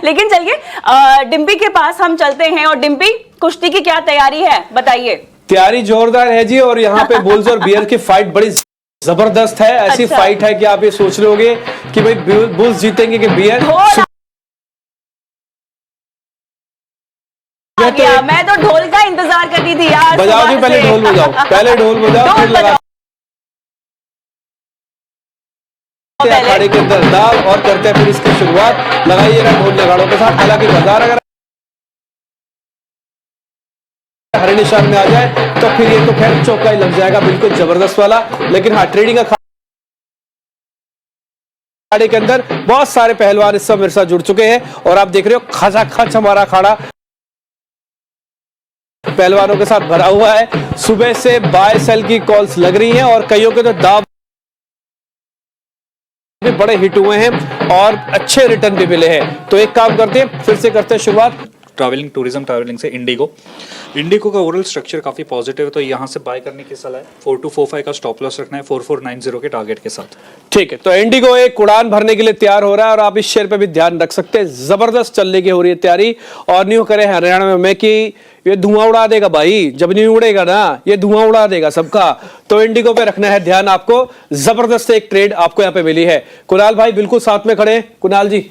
लेकिन चलिए डिम्पी के पास हम चलते हैं। और डिम्पी, कुश्ती की क्या तैयारी है, बताइए। तैयारी जोरदार है जी, और यहाँ पे बुल्स और बियर की फाइट बड़ी जबरदस्त है। ऐसी अच्छा। फाइट है कि आप ये सोच रहे होगे कि भाई बुल्स जीतेंगे कि बियर। मैं तो ढोल का इंतजार कर रही थी यार। बजाओ जी, पहले ढोल बजाओ, पहले ढोल बजाओ, फिर लगा अखाड़े के अंदर दाव और करते हैं फिर इसकी शुरुआत। लगाइएगा ढोल नगाड़ों के साथ। हालांकि बाजार अगर हरे निशान में आ जाए तो फिर ये तो खैर चौका ही लग जाएगा, बिल्कुल जबरदस्त वाला। लेकिन हाँ, ट्रेडिंग अखाड़े के अंदर बहुत सारे पहलवान इस समय मेरे साथ जुड़ चुके हैं, और आप देख रहे हो खचाखच हमारा अखाड़ा पहलवानों के साथ भरा हुआ है। सुबह से बाय सेल की कॉल्स लग रही हैं, और कईयों के तो दाव भी बड़े हिट हुए हैं और अच्छे रिटर्न भी मिले हैं। तो एक काम करते हैं, फिर से करते हैं शुरुआत। ट्रैवलिंग टूरिज्म ट्रैवलिंग से इंडिगो का ओवरऑल स्ट्रक्चर काफ़ी पॉजिटिव है, तो यहाँ से बाय करने की सलाह है। 4245 का स्टॉप लॉस रखना है 4490 के टारगेट के साथ। ठीक है, तो इंडिगो एक उड़ान भरने के लिए तैयार हो रहा है, और आप इस शेयर पे भी ध्यान रख सकते हैं। जबरदस्त चलने की हो रही है तैयारी। और न्यू करे हरियाणा में कि ये धुआं उड़ा देगा भाई, जब नहीं उड़ेगा ना ये धुआं उड़ा देगा सबका। तो इंडिगो पे रखना है ध्यान आपको। जबरदस्त एक ट्रेड आपको यहाँ पे मिली है। कुणाल भाई बिल्कुल साथ में खड़े हैं। कुणाल जी,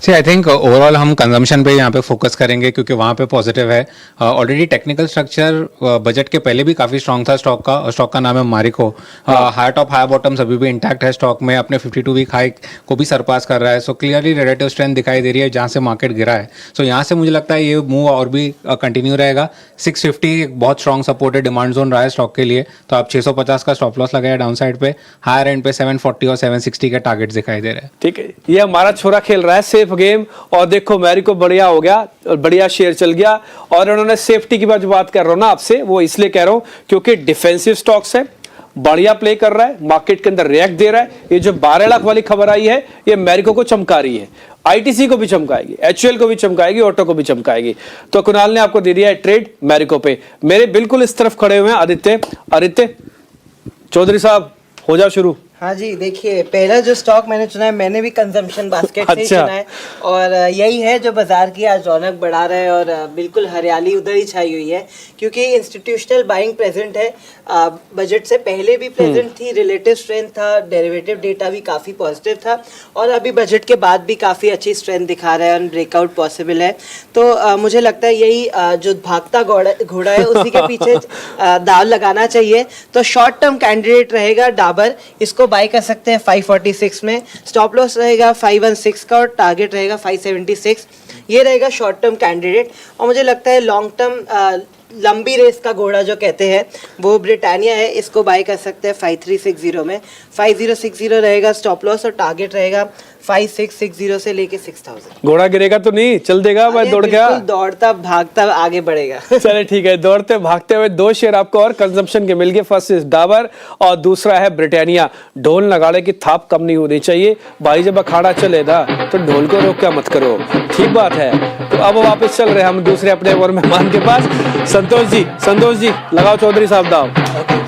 आई थिंक ओवरऑल हम कंजम्पशन पे यहाँ पे फोकस करेंगे, क्योंकि वहाँ पे पॉजिटिव है। ऑलरेडी टेक्निकल स्ट्रक्चर बजट के पहले भी काफ़ी स्ट्रॉन्ग था स्टॉक का, और स्टॉक का नाम है Marico. High top high bottoms अभी भी इंटैक्ट है स्टॉक में, अपने 52 वीक हाई को भी सरपास कर रहा है। सो क्लियरली रिलेटिव स्ट्रेंथ दिखाई दे रही है जहाँ से मार्केट गिरा है। सो यहाँ से मुझे लगता है ये मूव और भी कंटिन्यू रहेगा। 650 एक बहुत स्ट्रॉन्ग सपोर्टेड डिमांड जोन रहा है स्टॉक के लिए, तो आप 650 का स्टॉप लॉस लगाया डाउन साइड पे। हायर एंड पे 740 और 760 के टारगेट दिखाई दे रहे हैं। ठीक है, ये हमारा छोरा खेल रहा है सेफ गेम, और देखो मैरिको बढ़िया हो गया और बढ़िया शेयर चल गया। और उन्होंने सेफ्टी की बात कर रहा हूं ना आपसे, वो इसलिए कह रहा हूं क्योंकि डिफेंसिव स्टॉक्स है, बढ़िया प्ले कर रहा है, मार्केट के अंदर रिएक्ट दे रहा है। ये जो 12 लाख वाली खबर आई है ये मैरिको को चमका रही है, आईटीसी को भी चमकाएगी, एचयूएल को भी चमकाएगी, ऑटो को भी चमकाएगी। तो कुणाल ने आपको दे दिया है ट्रेड मैरिको पे। मेरे बिल्कुल इस तरफ खड़े हुए हैं आदित्य चौधरी साहब, हो जाओ शुरू। हाँ जी, देखिए पहला जो स्टॉक मैंने चुना है, मैंने भी कंजम्पशन बास्केट से ही चुना है, और यही है जो बाजार की आज रौनक बढ़ा रहा है, और बिल्कुल हरियाली उधर ही छाई हुई है, क्योंकि इंस्टीट्यूशनल बाइंग प्रेजेंट है। बजट से पहले भी प्रेजेंट थी, रिलेटिव स्ट्रेंथ था, डेरिवेटिव डेटा भी काफ़ी पॉजिटिव था, और अभी बजट के बाद भी काफ़ी अच्छी स्ट्रेंथ दिखा रहा है, और ब्रेकआउट पॉसिबल है। तो मुझे लगता है यही जो भागता घोड़ा है उसी के पीछे दाव लगाना चाहिए। तो शॉर्ट टर्म कैंडिडेट रहेगा डाबर, इसको बाय कर सकते हैं 546 में। स्टॉप लॉस रहेगा 516 का, और टारगेट रहेगा 576। ये रहेगा शॉर्ट टर्म कैंडिडेट। और मुझे लगता है लॉन्ग टर्म लंबी रेस का घोड़ा जो कहते हैं वो ब्रिटानिया है, इसको बाय कर सकते हैं 5360 में। 5060 रहेगा स्टॉप लॉस, और टारगेट रहेगा 5660 से लेके 6000। घोड़ा गिरेगा तो नहीं, चल देगा भाई, दौड़ गया, दौड़ता भागता आगे बढ़ेगा। चले ठीक है, दौड़ते भागते हुए दो शेयर आपको और कंजम्पशन के मिल गए। फर्स्ट इज डाबर और दूसरा है ब्रिटानिया। ढोल नगाड़े की थाप कम नहीं होनी चाहिए भाई, जब अखाड़ा चले ना तो ढोल को रोक क्या मत करो, ठीक बात है। तो अब वापस चल रहे हम दूसरे अपने और मेहमान के पास। संतोष जी लगाओ चौधरी साहब दाव।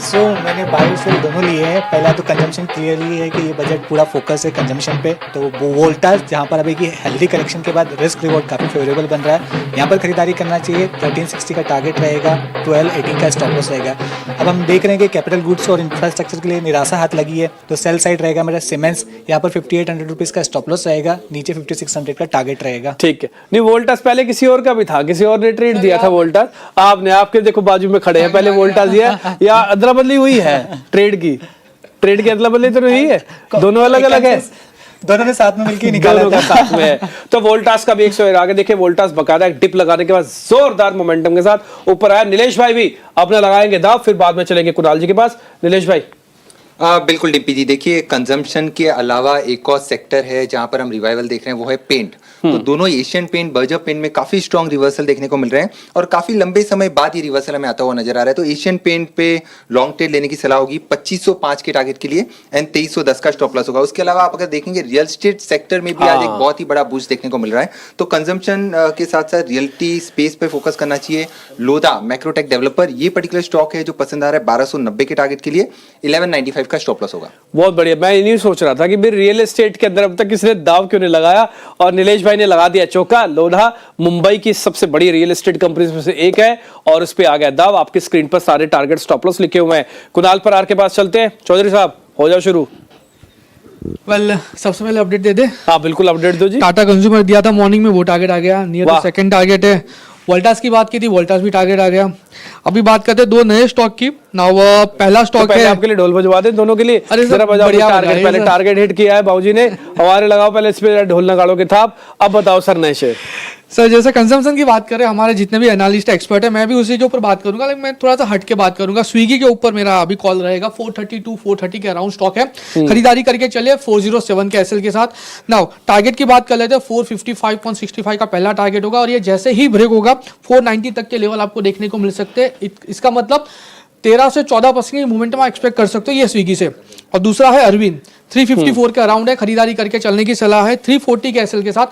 सो मैंने बाय सेल दोनों लिए हैं। पहला तो कंजम्पशन क्लियरली है कि ये बजट पूरा फोकस है कंजम्पशन पे, तो वो वोल्टास जहाँ पर अभी की हेल्दी करेक्शन के बाद रिस्क रिवॉर्ड काफ़ी फेवरेबल बन रहा है, यहाँ पर खरीदारी करना चाहिए। 1360 का टारगेट रहेगा, 1218 का स्टॉप लॉस रहेगा। अब हम देख रहे हैं कि कैपिटल गुड्स और इंफ्रास्ट्रक्चर के लिए निराशा हाथ लगी है, तो सेल साइड रहेगा मेरा सीमेंस, यहाँ पर 5800 रुपीज़ का स्टॉप लॉस रहेगा, नीचे 5600 का टारगेट रहेगा। ठीक है, नहीं वोल्टास पहले किसी और का भी था, किसी और ने ट्रेड दिया था वोल्टास, आपने, आपके देखो बाजू में खड़े हैं, पहले वोल्टास दिया या अदला बदली हुई है ट्रेड की अदला बदली तो नहीं है, दोनों अलग अलग है, दोनों ने साथ में मिलकर निकाला दोनों का साथ में है। तो वोल्टास का भी 100 आगे देखिए, वोल्टास बकायदा एक डिप लगाने के बाद जोरदार मोमेंटम के साथ ऊपर आया। नीलेश भाई भी अपना लगाएंगे दाव, फिर बाद में चलेंगे कुणाल जी के पास। नीलेश भाई। बिल्कुल डिम्पी जी, देखिए कंजम्पशन के अलावा एक और सेक्टर है जहां पर हम रिवाइवल देख रहे हैं, वो है पेंट। तो दोनों एशियन पेंट, बर्जर पेंट में काफी स्ट्रॉन्ग रिवर्सल देखने को मिल रहे हैं, और काफी लंबे समय बाद ये रिवर्सल हमें आता हुआ नजर आ रहा है। तो एशियन पेंट पे लॉन्ग ट्रेड लेने की सलाह होगी 2505 के टारगेट के लिए, एंड 2310 का स्टॉप लॉस होगा। उसके अलावा आप अगर देखेंगे रियल एस्टेट सेक्टर में भी आज एक बहुत ही बड़ा बूस्ट देखने को मिल रहा है। तो कंजम्पशन के साथ साथ रियल्टी स्पेस पे फोकस करना चाहिए। लोधा मैक्रोटेक डेवलपर, ये पर्टिकुलर स्टॉक है जो पसंद आ रहा है 1290 के टारगेट के लिए, 1195 बजट का स्टॉप लॉस होगा। बहुत बढ़िया। मैं इन्हीं सोच रहा था कि भाई रियल एस्टेट के अंदर अब तक किसी ने दाव क्यों नहीं लगाया, और नीलेश भाई ने लगा दिया चौका। लोधा मुंबई की सबसे बड़ी रियल एस्टेट कंपनी में से एक है और उस पर आ गया दाव। आपकी स्क्रीन पर सारे टारगेट स्टॉप लॉस लिखे हुए हैं। कुणाल परार के पास चलते हैं। चौधरी साहब हो जाओ शुरू। सबसे पहले अपडेट दे दे। हाँ बिल्कुल अपडेट दो जी। टाटा कंज्यूमर दिया था मॉर्निंग में, वो टारगेट आ गया, नियर वाह। सेकंड टारगेट है। वोल्टास की बात की थी, वोल्टास भी टारगेट आ गया। अभी बात करते हैं दो नए स्टॉक की ना। वो पहला तो स्टॉक पहले है, आपके लिए ढोल बजवा दें दोनों के लिए। अरे सर, जरा बजाओ बढ़िया टारगेट। बजाइए पहले सर। टारगेट हिट किया है बाबूजी ने, हमारे लगाओ पहले इस पे ढोल नगाड़ों के थाप। अब बताओ सर नए शेयर। सर जैसे कंजम्पशन की बात करें, हमारे जितने भी एनालिस्ट एक्सपर्ट है, मैं भी उसी के ऊपर बात करूंगा, लेकिन मैं थोड़ा सा हट के बात करूंगा। स्विगी के ऊपर मेरा अभी कॉल रहेगा। 432 430 के अराउंड स्टॉक है, खरीदारी करके चले 407 के एसएल के साथ। नाउ टारगेट की बात कर लेते हैं। 455.65 का पहला टारगेट होगा और ये जैसे ही ब्रेक होगा 490 तक के लेवल आपको देखने को मिल सकते हैं। इसका मतलब 13 से 14% की मोमेंटम आप एक्सपेक्ट कर सकते हो ये स्विगी से। और दूसरा है अरविंद, 354 के अराउंड है, खरीदारी करके चलने की सलाह है। 340 के एसएल के साथ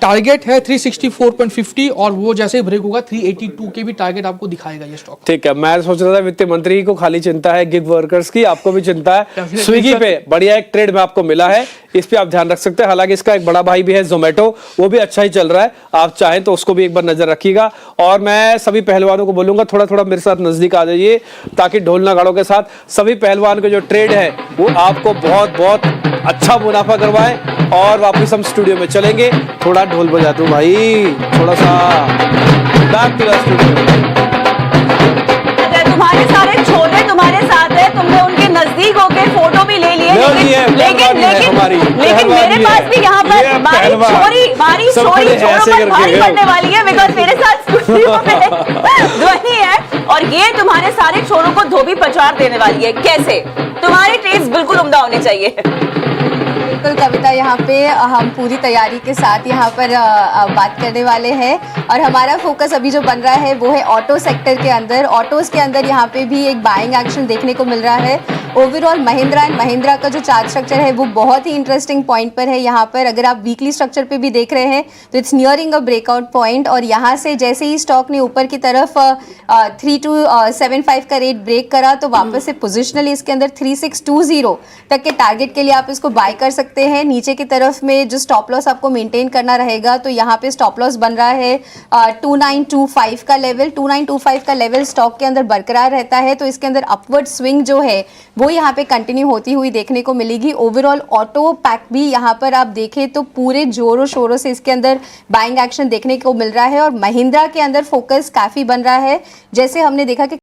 टारगेट है 364.50 और वो जैसे ही ब्रेक होगा 382 के भी टारगेट आपको दिखाएगा ये स्टॉक। ठीक है। मैं सोच रहा था वित्त मंत्री को खाली चिंता है गिग वर्कर्स की, आपको भी चिंता है। स्विगी पे बढ़िया एक ट्रेड में आपको मिला है, इस पे आप ध्यान रख सकते हैं। हालांकि इसका एक बड़ा भाई भी है जोमेटो, वो भी अच्छा ही चल रहा है। आप चाहें तो उसको भी एक बार नजर रखिएगा। और मैं सभी पहलवानों को बोलूंगा थोड़ा थोड़ा मेरे साथ नजदीक आ जाइए, ताकि ढोल नगाड़ों के साथ सभी पहलवान के जो ट्रेड है वो आपको बहुत बहुत अच्छा मुनाफा करवाएं। और वापस हम स्टूडियो में चलेंगे। थोड़ा ढोल बजा दूं भाई, थोड़ा सा बैक टू द स्टूडियो। तुम्हारे सारे छोले तुम्हारे साथ है, तुमने उनके नजदीक होके फोटो भी ले लिए, लेकिन मेरे पास भी यहाँ पर भारी छोरी छोरों पर भारी पड़ने वाली है, बिकॉज मेरे साथ स्टूडियो में ध्वनि है और ये तुम्हारे सारे छोरों को धोबी पचार देने वाली है। कैसे? तुम्हारे टेस्ट बिल्कुल उम्दा होने चाहिए। बिल्कुल कविता, यहाँ पे हम पूरी तैयारी के साथ यहाँ पर बात करने वाले हैं और हमारा फोकस अभी जो बन रहा है वो है ऑटो सेक्टर के अंदर। ऑटोज के अंदर यहाँ पे भी एक बाइंग एक्शन देखने को मिल रहा है। ओवरऑल महिंद्रा एंड महिंद्रा का जो चार्ट स्ट्रक्चर है वो बहुत ही इंटरेस्टिंग पॉइंट पर है। यहाँ पर अगर आप वीकली स्ट्रक्चर पे भी देख रहे हैं तो it's nearing a breakout point और यहाँ से जैसे ही स्टॉक ने ऊपर की तरफ 3275 का रेट ब्रेक करा तो वापस से पोजिशनली इसके अंदर 3620 तक के टारगेट के लिए आप इसको बाय कर सकते हैं। नीचे की तरफ में जो स्टॉप लॉस आपको मेंटेन करना रहेगा, तो यहाँ पे स्टॉप लॉस बन रहा है 2925 का लेवल। 2925 का लेवल स्टॉक के अंदर बरकरार रहता है तो इसके अंदर अपवर्ड स्विंग जो है वो यहाँ पे कंटिन्यू होती हुई देखने को मिलेगी। ओवरऑल ऑटो पैक भी यहाँ पर आप देखें तो पूरे जोरों शोरों से इसके अंदर बाइंग एक्शन देखने को मिल रहा है और महिंद्रा के अंदर फोकस काफी बन रहा है। जैसे हमने देखा कि